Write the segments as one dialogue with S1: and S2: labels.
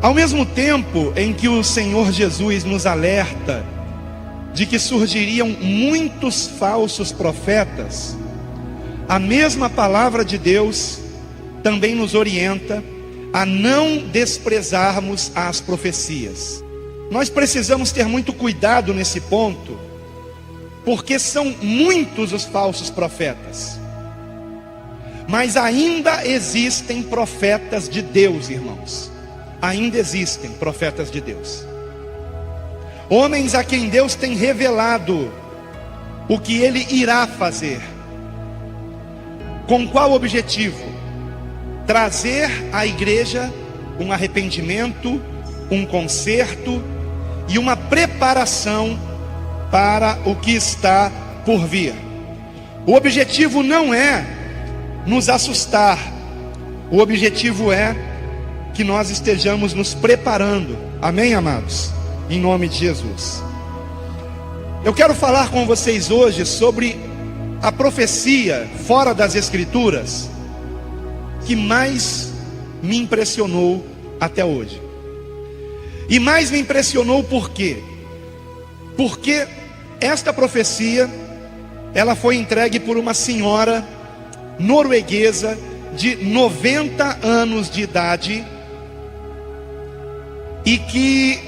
S1: Ao mesmo tempo em que o Senhor Jesus nos alerta de que surgiriam muitos falsos profetas, a mesma palavra de Deus também nos orienta a não desprezarmos as profecias. Nós precisamos ter muito cuidado nesse ponto, porque são muitos os falsos profetas, mas ainda existem profetas de Deus, irmãos. Ainda existem profetas de Deus, homens a quem Deus tem revelado o que Ele irá fazer. Com qual objetivo? Trazer à igreja um arrependimento, um conserto e uma preparação para o que está por vir. O objetivo não é nos assustar, o objetivo é que nós estejamos nos preparando. Amém, amados? Em nome de Jesus. Eu quero falar com vocês hoje sobre a profecia fora das Escrituras que mais me impressionou até hoje. E mais me impressionou por quê? Porque esta profecia, ela foi entregue por uma senhora norueguesa de 90 anos de idade, e que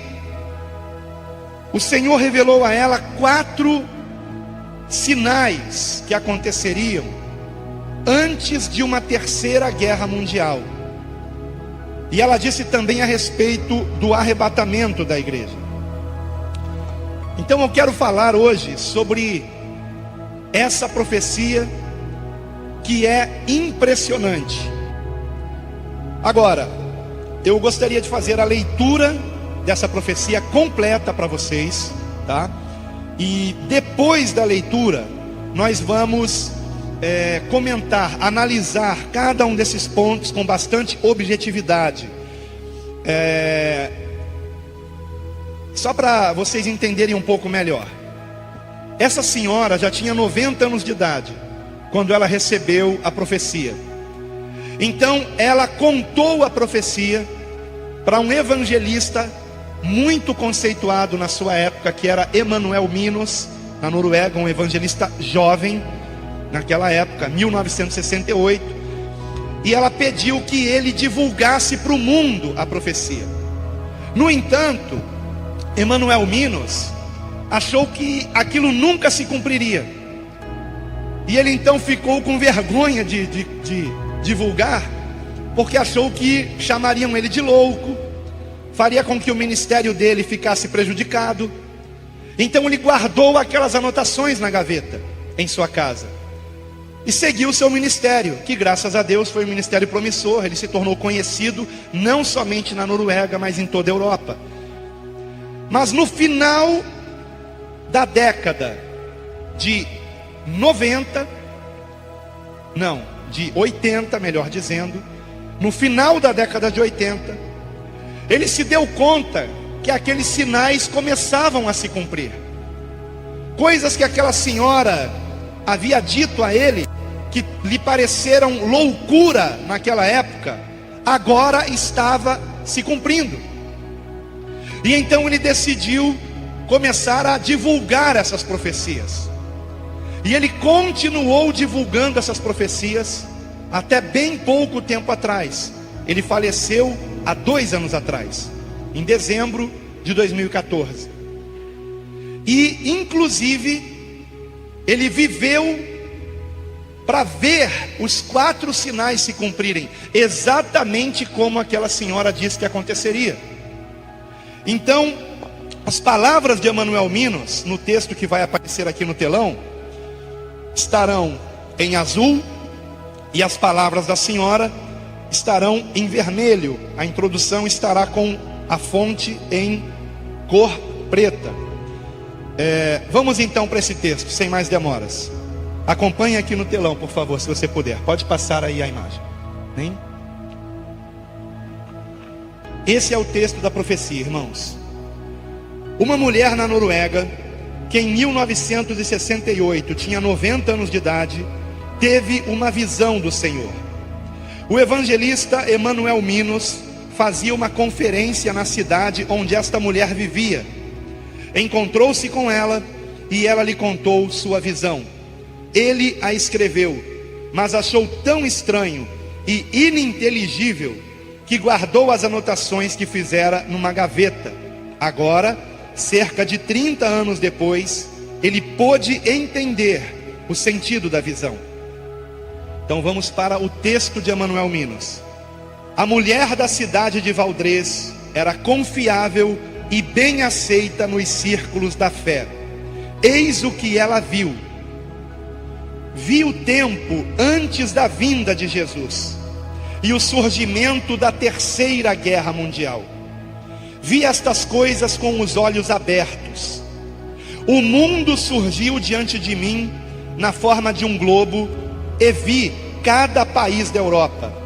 S1: o Senhor revelou a ela 4 sinais que aconteceriam antes de uma terceira guerra mundial. E ela disse também a respeito do arrebatamento da igreja. Então eu quero falar hoje sobre essa profecia que é impressionante. Agora, eu gostaria de fazer a leitura dessa profecia completa para vocês, tá? E depois da leitura, nós vamos comentar, analisar cada um desses pontos com bastante objetividade. Só para vocês entenderem um pouco melhor. Essa senhora já tinha 90 anos de idade quando ela recebeu a profecia. Então ela contou a profecia para um evangelista muito conceituado na sua época, que era Emanuel Minos, na Noruega, um evangelista jovem naquela época, 1968. E ela pediu que ele divulgasse para o mundo a profecia. No entanto, Emanuel Minos achou que aquilo nunca se cumpriria, e ele então ficou com vergonha de divulgar, porque achou que chamariam ele de louco, faria com que o ministério dele ficasse prejudicado. Então ele guardou aquelas anotações na gaveta em sua casa e seguiu o seu ministério, que graças a Deus foi um ministério promissor. Ele se tornou conhecido não somente na Noruega, mas em toda a Europa. Mas no final da década de 80, melhor dizendo, no final da década de 80, ele se deu conta que aqueles sinais começavam a se cumprir. Coisas que aquela senhora havia dito a ele, que lhe pareceram loucura naquela época, agora estava se cumprindo. E então ele decidiu começar a divulgar essas profecias. E ele continuou divulgando essas profecias até bem pouco tempo atrás. Ele faleceu há 2 anos atrás, em dezembro de 2014. E inclusive ele viveu para ver os 4 sinais se cumprirem, exatamente como aquela senhora disse que aconteceria. Então, as palavras de Emanuel Minos, no texto que vai aparecer aqui no telão, estarão em azul, e as palavras da senhora estarão em vermelho. A introdução estará com a fonte em cor preta. Vamos então para esse texto, sem mais demoras. Acompanhe aqui no telão, por favor, se você puder. Pode passar aí a imagem. Hein? Esse é o texto da profecia, irmãos. Uma mulher na Noruega, que em 1968 tinha 90 anos de idade, teve uma visão do Senhor. O evangelista Emanuel Minos fazia uma conferência na cidade onde esta mulher vivia. Encontrou-se com ela e ela lhe contou sua visão. Ele a escreveu, mas achou tão estranho e ininteligível que guardou as anotações que fizera numa gaveta. Agora, cerca de 30 anos depois, ele pôde entender o sentido da visão. Então vamos para o texto de Emanuel Minos. A mulher da cidade de Valdrez era confiável e bem aceita nos círculos da fé. Eis o que ela viu. Viu o tempo antes da vinda de Jesus e o surgimento da Terceira Guerra Mundial. Vi estas coisas com os olhos abertos. O mundo surgiu diante de mim na forma de um globo e vi cada país da Europa.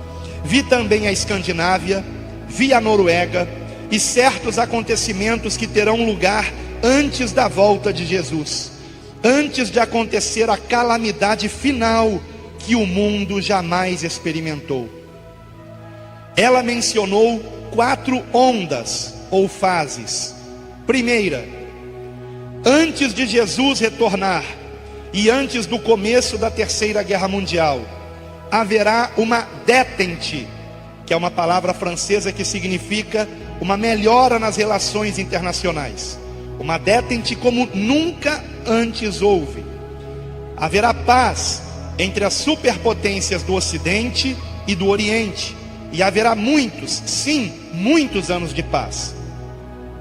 S1: Vi também a Escandinávia, vi a Noruega e certos acontecimentos que terão lugar antes da volta de Jesus, antes de acontecer a calamidade final que o mundo jamais experimentou. Ela mencionou 4 ondas ou fases. Primeira, antes de Jesus retornar e antes do começo da Terceira Guerra Mundial, haverá uma détente, que é uma palavra francesa que significa uma melhora nas relações internacionais. Uma détente como nunca antes houve. Haverá paz entre as superpotências do Ocidente e do Oriente. E haverá muitos, sim, muitos anos de paz.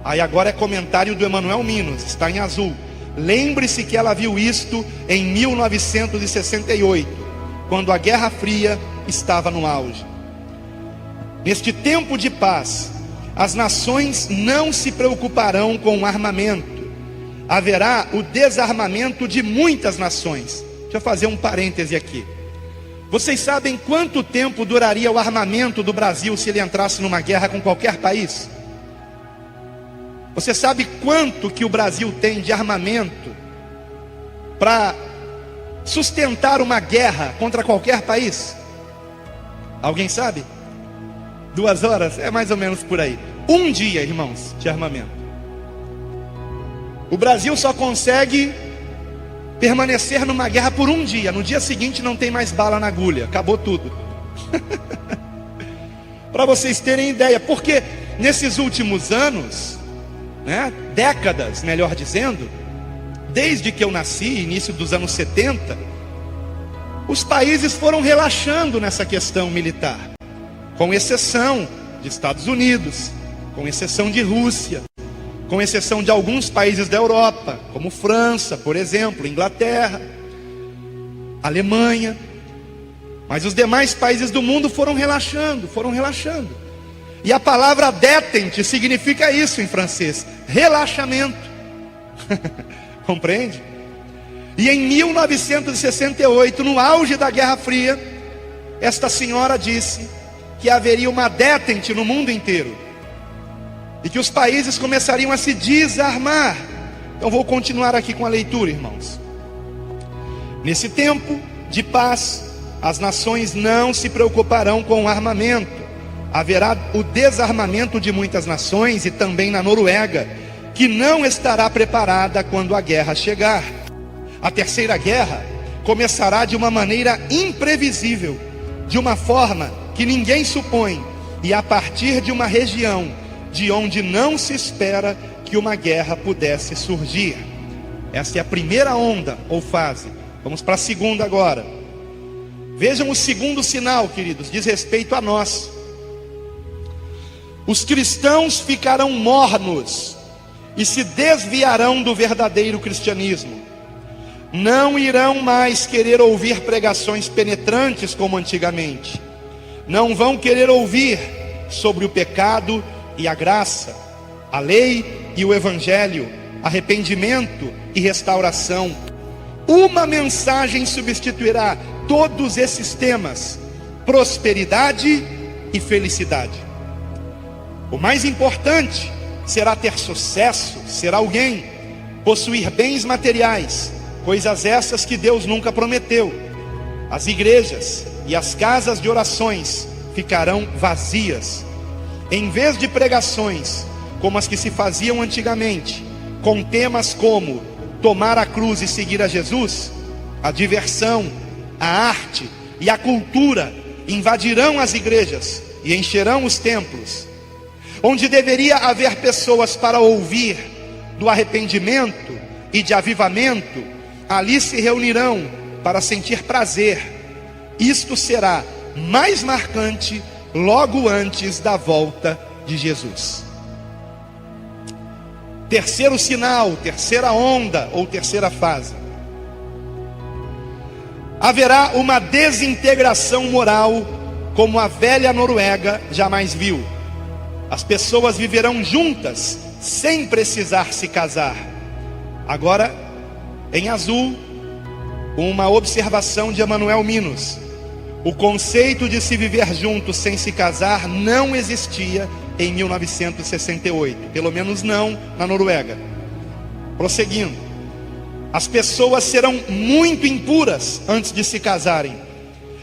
S1: Aí agora é comentário do Emanuel Minos, está em azul. Lembre-se que ela viu isto em 1968, quando a Guerra Fria estava no auge. Neste tempo de paz, as nações não se preocuparão com o armamento. Haverá o desarmamento de muitas nações. Deixa eu fazer um parêntese aqui. Vocês sabem quanto tempo duraria o armamento do Brasil se ele entrasse numa guerra com qualquer país? Você sabe quanto que o Brasil tem de armamento para sustentar uma guerra contra qualquer país? Alguém sabe? 2 horas? É mais ou menos por aí. 1 dia, irmãos, de armamento. O Brasil só consegue permanecer numa guerra por 1 dia. No dia seguinte não tem mais bala na agulha. Acabou tudo. Para vocês terem ideia. Porque nesses últimos anos, décadas, melhor dizendo, desde que eu nasci, início dos anos 70, os países foram relaxando nessa questão militar, com exceção de Estados Unidos, com exceção de Rússia, com exceção de alguns países da Europa, como França, por exemplo, Inglaterra, Alemanha. Mas os demais países do mundo foram relaxando. E a palavra détente significa isso em francês, relaxamento. Compreende? E em 1968, no auge da Guerra Fria, esta senhora disse que haveria uma détente no mundo inteiro e que os países começariam a se desarmar. Então vou continuar aqui com a leitura, irmãos. Nesse tempo de paz, as nações não se preocuparão com o armamento. Haverá o desarmamento de muitas nações e também na Noruega, que não estará preparada quando a guerra chegar. A Terceira Guerra começará de uma maneira imprevisível, de uma forma que ninguém supõe, e a partir de uma região de onde não se espera que uma guerra pudesse surgir. Essa é a primeira onda ou fase. Vamos para a segunda agora. Vejam o segundo sinal, queridos, diz respeito a nós. Os cristãos ficarão mornos e se desviarão do verdadeiro cristianismo. Não irão mais querer ouvir pregações penetrantes como antigamente. Não vão querer ouvir sobre o pecado e a graça, a lei e o evangelho, arrependimento e restauração. Uma mensagem substituirá todos esses temas: prosperidade e felicidade. O mais importante será ter sucesso, ser alguém, possuir bens materiais, coisas essas que Deus nunca prometeu. As igrejas e as casas de orações ficarão vazias. em vez de pregações como as que se faziam antigamente, com temas como tomar a cruz e seguir a Jesus, a diversão, a arte e a cultura invadirão as igrejas e encherão os templos. Onde deveria haver pessoas para ouvir do arrependimento e de avivamento, ali se reunirão para sentir prazer. Isto será mais marcante logo antes da volta de Jesus. Terceiro sinal, terceira onda ou terceira fase. Haverá uma desintegração moral como a velha Noruega jamais viu. As pessoas viverão juntas sem precisar se casar. Agora, em azul, uma observação de Emanuel Minos. O conceito de se viver juntos sem se casar não existia em 1968, pelo menos não na Noruega. Prosseguindo, as pessoas serão muito impuras antes de se casarem,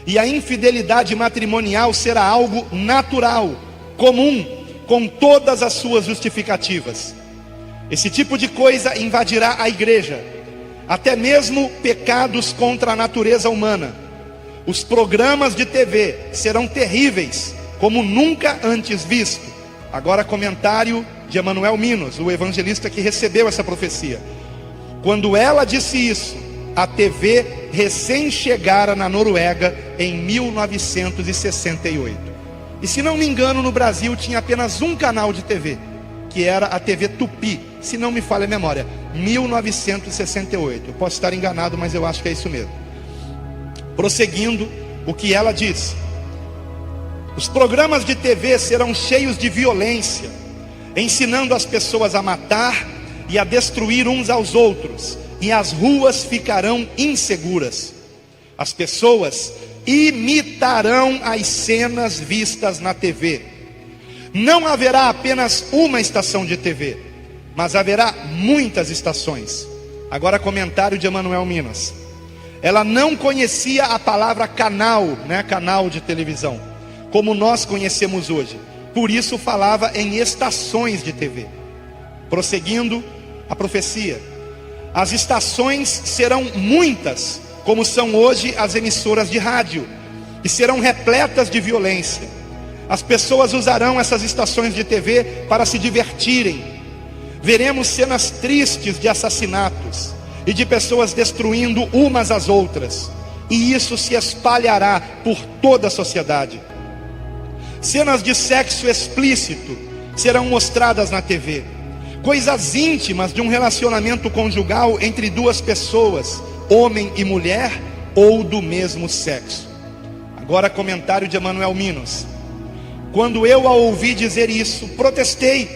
S1: e a infidelidade matrimonial será algo natural, comum, com todas as suas justificativas. Esse tipo de coisa invadirá a igreja, até mesmo pecados contra a natureza humana. Os programas de TV serão terríveis, como nunca antes visto. Agora comentário de Emanuel Minos, o evangelista que recebeu essa profecia. Quando ela disse isso, a TV recém chegara na Noruega em 1968. E se não me engano, no Brasil tinha apenas um canal de TV, que era a TV Tupi, se não me falha a memória, 1968. Eu posso estar enganado, mas eu acho que é isso mesmo. Prosseguindo, o que ela disse: os programas de TV serão cheios de violência, ensinando as pessoas a matar e a destruir uns aos outros, e as ruas ficarão inseguras. As pessoas imitarão as cenas vistas na TV. Não haverá apenas uma estação de TV, mas haverá muitas estações. Agora comentário de Emanuel Minas. Ela não conhecia a palavra canal, canal de televisão, como nós conhecemos hoje. Por isso falava em estações de TV. Prosseguindo a profecia. As estações serão muitas, como são hoje as emissoras de rádio, e serão repletas de violência. As pessoas usarão essas estações de TV para se divertirem. Veremos cenas tristes de assassinatos e de pessoas destruindo umas às outras, e isso se espalhará por toda a sociedade. Cenas de sexo explícito serão mostradas na TV. Coisas íntimas de um relacionamento conjugal entre duas pessoas, homem e mulher, ou do mesmo sexo. Agora comentário de Emanuel Minos. Quando eu a ouvi dizer isso, protestei,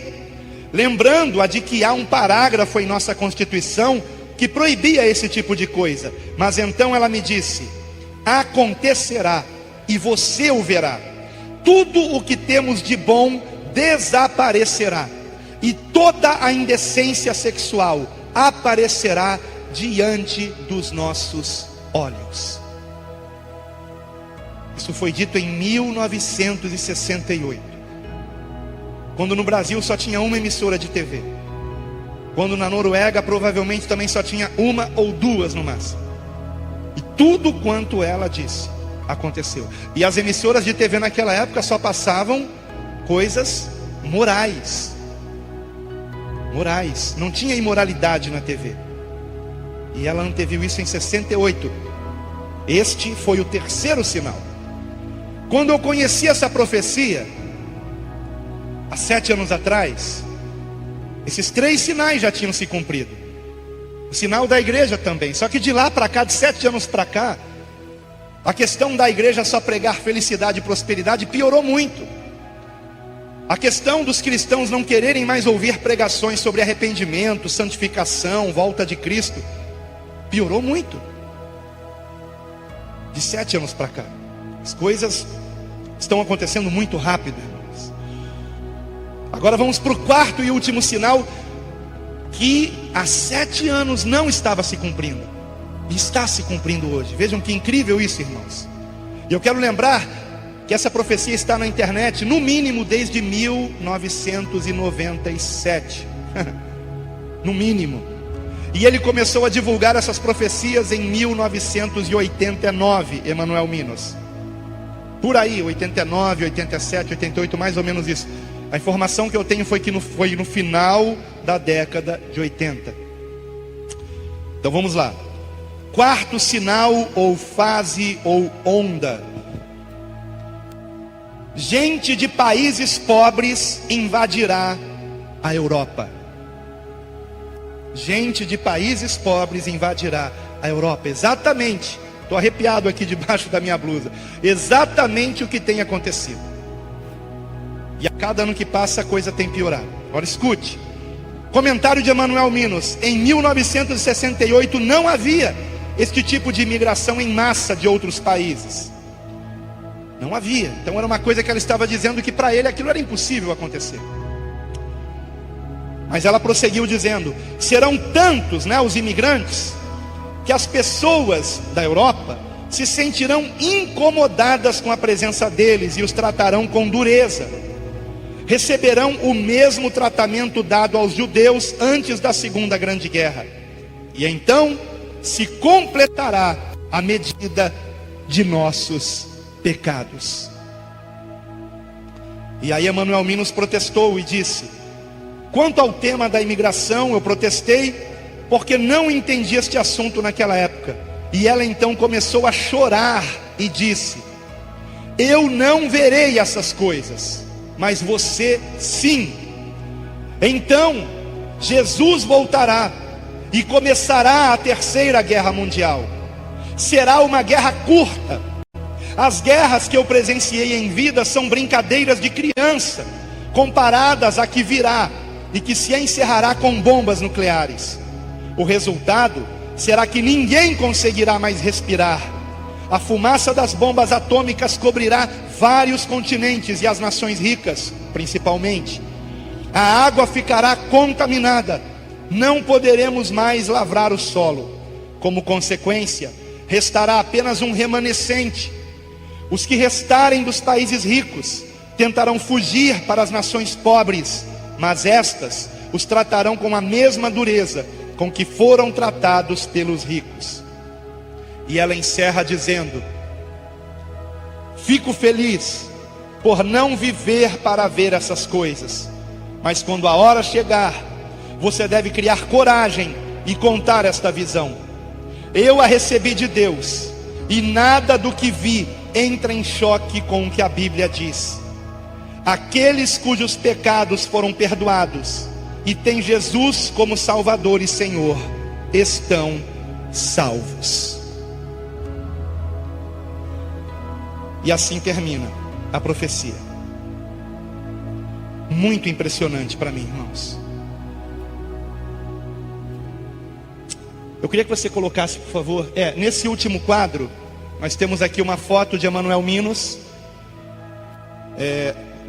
S1: lembrando-a de que há um parágrafo em nossa Constituição que proibia esse tipo de coisa. Mas então ela me disse: acontecerá, e você o verá. Tudo o que temos de bom desaparecerá, e toda a indecência sexual aparecerá diante dos nossos olhos. Isso foi dito em 1968, quando no Brasil só tinha uma emissora de TV, quando na Noruega provavelmente também só tinha uma ou duas no máximo. E tudo quanto ela disse aconteceu. E as emissoras de TV naquela época só passavam coisas morais. Morais. Não tinha imoralidade na TV. E ela anteviu isso em 68. Este foi o terceiro sinal. Quando eu conheci essa profecia, há 7 anos atrás, esses 3 sinais já tinham se cumprido. O sinal da igreja também. Só que de lá para cá, de 7 anos para cá, a questão da igreja só pregar felicidade e prosperidade piorou muito. A questão dos cristãos não quererem mais ouvir pregações sobre arrependimento, santificação, volta de Cristo, piorou muito. De 7 anos para cá, as coisas estão acontecendo muito rápido, irmãos. Agora vamos para o quarto e último sinal, que há 7 anos não estava se cumprindo, e está se cumprindo hoje. Vejam que incrível isso, irmãos. E eu quero lembrar que essa profecia está na internet, no mínimo desde 1997. No mínimo. E ele começou a divulgar essas profecias em 1989, Emanuel Minos. Por aí, 89, 87, 88, mais ou menos isso. A informação que eu tenho foi que foi no final da década de 80. Então vamos lá. Quarto sinal, ou fase, ou onda. Gente de países pobres invadirá a Europa. Gente de países pobres invadirá a Europa. Exatamente. Estou arrepiado aqui debaixo da minha blusa. Exatamente o que tem acontecido. E a cada ano que passa a coisa tem piorado. Agora escute. Comentário de Emanuel Minos. Em 1968 não havia este tipo de imigração em massa de outros países. Não havia. Então era uma coisa que ela estava dizendo que para ele aquilo era impossível acontecer. Mas ela prosseguiu dizendo: serão tantos, os imigrantes, que as pessoas da Europa se sentirão incomodadas com a presença deles e os tratarão com dureza. Receberão o mesmo tratamento dado aos judeus antes da Segunda Grande Guerra. E então se completará a medida de nossos pecados. E aí Emanuel Minos protestou e disse: quanto ao tema da imigração, eu protestei porque não entendi este assunto naquela época. E ela então começou a chorar e disse: eu não verei essas coisas, mas você sim. Então Jesus voltará e começará a Terceira Guerra Mundial. Será uma guerra curta. As guerras que eu presenciei em vida são brincadeiras de criança, comparadas à que virá e que se encerrará com bombas nucleares. O resultado será que ninguém conseguirá mais respirar. A fumaça das bombas atômicas cobrirá vários continentes e as nações ricas, principalmente. A água ficará contaminada. Não poderemos mais lavrar o solo. Como consequência, restará apenas um remanescente. Os que restarem dos países ricos tentarão fugir para as nações pobres, mas estas os tratarão com a mesma dureza com que foram tratados pelos ricos. E ela encerra dizendo: fico feliz por não viver para ver essas coisas, mas quando a hora chegar, você deve criar coragem e contar esta visão. Eu a recebi de Deus, e nada do que vi entra em choque com o que a Bíblia diz. Aqueles cujos pecados foram perdoados e têm Jesus como Salvador e Senhor, estão salvos. E assim termina a profecia. Muito impressionante para mim, irmãos. Eu queria que você colocasse, por favor, nesse último quadro, nós temos aqui uma foto de Emanuel Minos,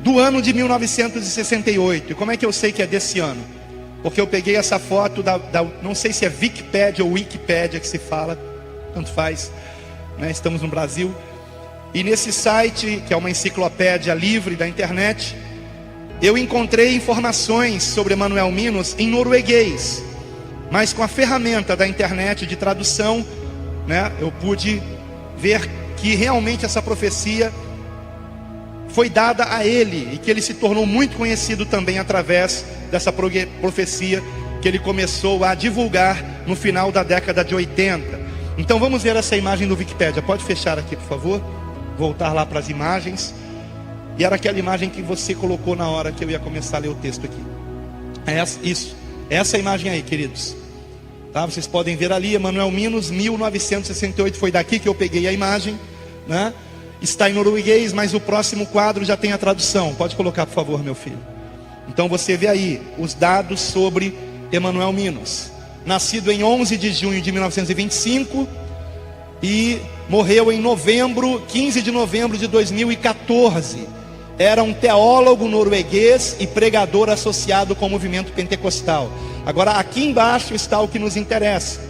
S1: do ano de 1968. E como é que eu sei que é desse ano? Porque eu peguei essa foto não sei se é Wikipedia ou Wikipédia que se fala, tanto faz, estamos no Brasil. E nesse site, que é uma enciclopédia livre da internet, eu encontrei informações sobre Emanuel Minos em norueguês. Mas com a ferramenta da internet de tradução, eu pude ver que realmente essa profecia foi dada a ele, e que ele se tornou muito conhecido também através dessa profecia que ele começou a divulgar no final da década de 80. Então vamos ver essa imagem do Wikipédia. Pode fechar aqui, por favor. Voltar lá para as imagens. E era aquela imagem que você colocou na hora que eu ia começar a ler o texto aqui. Isso. Essa imagem aí, queridos. Tá? Vocês podem ver ali, Emanuel Minos, 1968. Foi daqui que eu peguei a imagem, Está em norueguês, mas o próximo quadro já tem a tradução. Pode colocar, por favor, meu filho. Então você vê aí os dados sobre Emanuel Minos. Nascido em 11 de junho de 1925 e morreu em 15 de novembro de 2014. Era um teólogo norueguês e pregador associado com o movimento pentecostal. Agora aqui embaixo está o que nos interessa,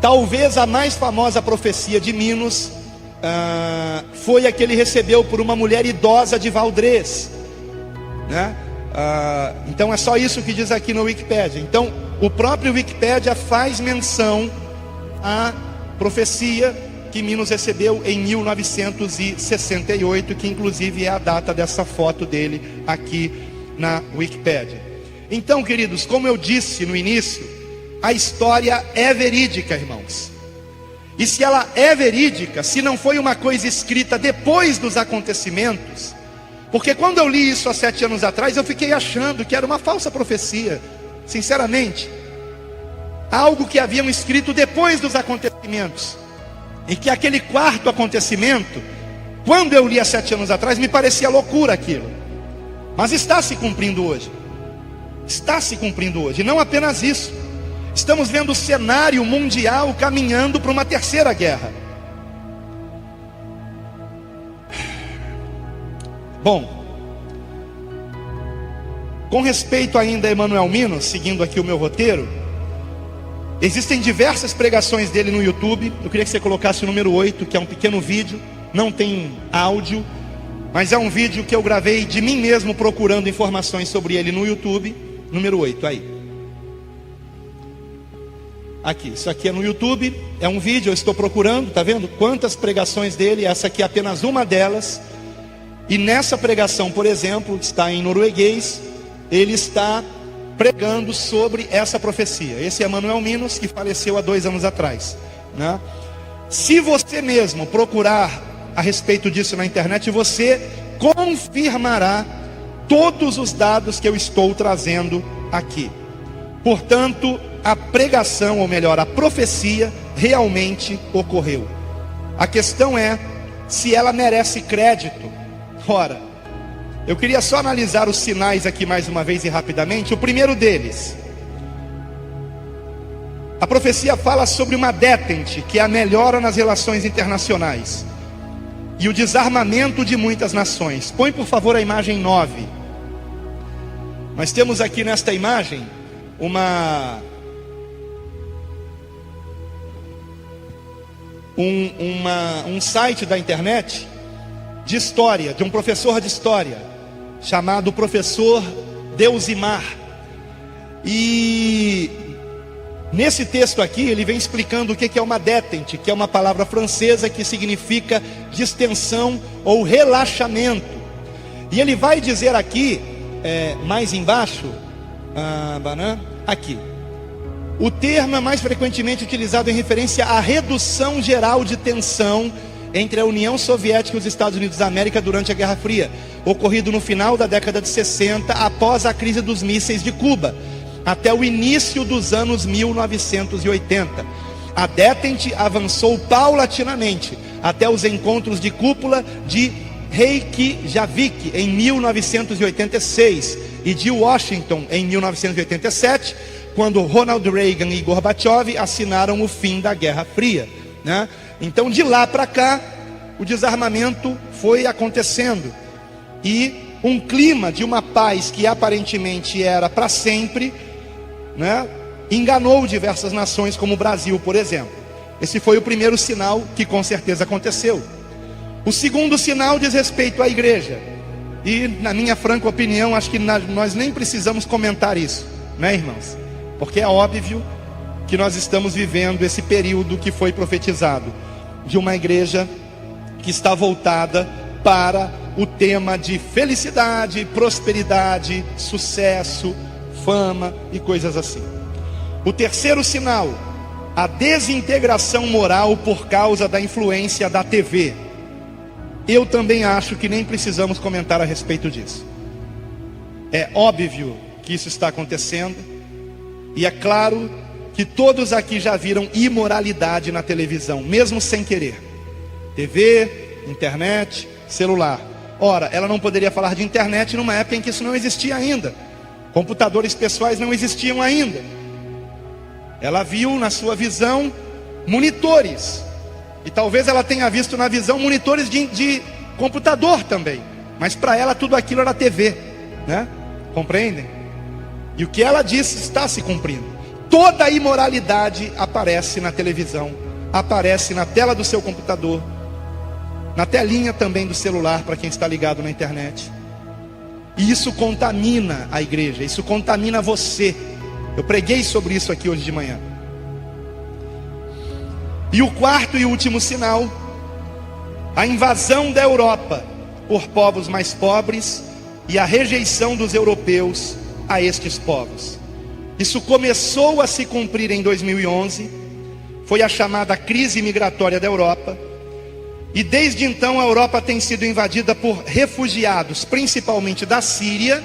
S1: Talvez a mais famosa profecia de Minos foi a que ele recebeu por uma mulher idosa de Valdrez, né? Então é só isso que diz aqui no Wikipédia. Então o próprio Wikipédia faz menção à profecia que Minos recebeu em 1968, que inclusive é a data dessa foto dele aqui na Wikipédia. Então, queridos, como eu disse no início, a história é verídica, irmãos. E se ela é verídica, se não foi uma coisa escrita depois dos acontecimentos, porque quando eu li isso há 7 anos atrás, eu fiquei achando que era uma falsa profecia, sinceramente. Algo que haviam escrito depois dos acontecimentos. E que aquele quarto acontecimento, quando eu li há 7 anos atrás, me parecia loucura aquilo. Mas está se cumprindo hoje. Está se cumprindo hoje. E não apenas isso. Estamos vendo o cenário mundial caminhando para uma terceira guerra. Bom, com respeito ainda a Emanuel Minos, seguindo aqui o meu roteiro, existem diversas pregações dele no YouTube. Eu queria que você colocasse o número 8, que é um pequeno vídeo, não tem áudio, mas é um vídeo que eu gravei de mim mesmo procurando informações sobre ele no YouTube. Número 8, aí. Aqui, isso aqui é no YouTube, é um vídeo, eu estou procurando, tá vendo? Quantas pregações dele, essa aqui é apenas uma delas. E nessa pregação, por exemplo, está em norueguês, ele está pregando sobre essa profecia. Esse é Emanuel Minos, que faleceu há 2 anos atrás, né? Se você mesmo procurar a respeito disso na internet, você confirmará todos os dados que eu estou trazendo aqui. Portanto, a pregação, ou melhor, a profecia realmente ocorreu. A questão é se ela merece crédito. Ora, eu queria só analisar os sinais aqui mais uma vez e rapidamente. O primeiro deles, a profecia fala sobre uma detente, que é a melhora nas relações internacionais e o desarmamento de muitas nações. Põe por favor a imagem 9. Nós temos aqui nesta imagem um site da internet de história, de um professor de história, chamado professor Deusimar. E nesse texto aqui, ele vem explicando o que é uma detente, que é uma palavra francesa que significa distensão ou relaxamento. E ele vai dizer aqui, mais embaixo, aqui, o termo é mais frequentemente utilizado em referência à redução geral de tensão entre a União Soviética e os Estados Unidos da América durante a Guerra Fria, ocorrido no final da década de 60, após a crise dos mísseis de Cuba, até o início dos anos 1980. A detente avançou paulatinamente até os encontros de cúpula de Reykjavik em 1986 e de Washington em 1987, quando Ronald Reagan e Gorbachev assinaram o fim da Guerra Fria, né? Então de lá para cá o desarmamento foi acontecendo e um clima de uma paz que aparentemente era para sempre, né, enganou diversas nações, como o Brasil, por exemplo. Esse foi o primeiro sinal que com certeza aconteceu. O segundo sinal diz respeito à igreja. E na minha franca opinião, acho que nós nem precisamos comentar isso, né, irmãos? Porque é óbvio que nós estamos vivendo esse período que foi profetizado, de uma igreja que está voltada para o tema de felicidade, prosperidade, sucesso, fama e coisas assim. O terceiro sinal, a desintegração moral por causa da influência da TV. Eu também acho que nem precisamos comentar a respeito disso. É óbvio que isso está acontecendo, e é claro que todos aqui já viram imoralidade na televisão, mesmo sem querer. TV, internet, celular. Ora, ela não poderia falar de internet numa época em que isso não existia ainda. Computadores pessoais não existiam ainda. Ela viu na sua visão monitores. E talvez ela tenha visto na visão monitores de computador também. Mas para ela tudo aquilo era TV, né? Compreendem? E o que ela disse está se cumprindo. toda a imoralidade aparece na televisão, aparece na tela do seu computador, na telinha também do celular para quem está ligado na internet. E isso contamina a igreja, isso contamina você. Eu preguei sobre isso aqui hoje de manhã. E o quarto e último sinal, a invasão da Europa por povos mais pobres e a rejeição dos europeus a estes povos. Isso começou a se cumprir em 2011, foi a chamada crise migratória da Europa, e desde então a Europa tem sido invadida por refugiados, principalmente da Síria,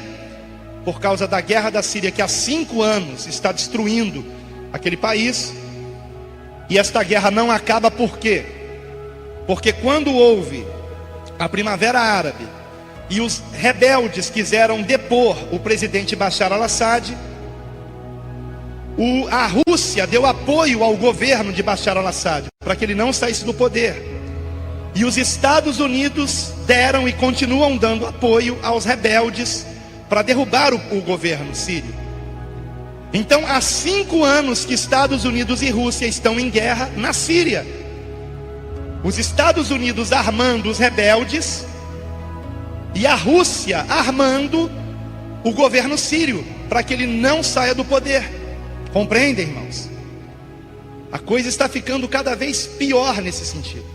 S1: por causa da guerra da Síria, que há 5 anos está destruindo aquele país. E esta guerra não acaba por quê? Porque quando houve a Primavera Árabe e os rebeldes quiseram depor o presidente Bashar al-Assad, a Rússia deu apoio ao governo de Bashar al-Assad para que ele não saísse do poder. E os Estados Unidos deram e continuam dando apoio aos rebeldes para derrubar o governo sírio. Então há 5 anos que Estados Unidos e Rússia estão em guerra na Síria. Os Estados Unidos armando os rebeldes e a Rússia armando o governo sírio para que ele não saia do poder. Compreendem, irmãos? A coisa está ficando cada vez pior nesse sentido.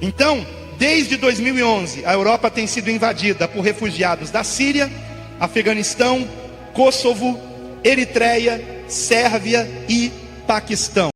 S1: Então, desde 2011, a Europa tem sido invadida por refugiados da Síria, Afeganistão, Kosovo, Eritreia, Sérvia e Paquistão.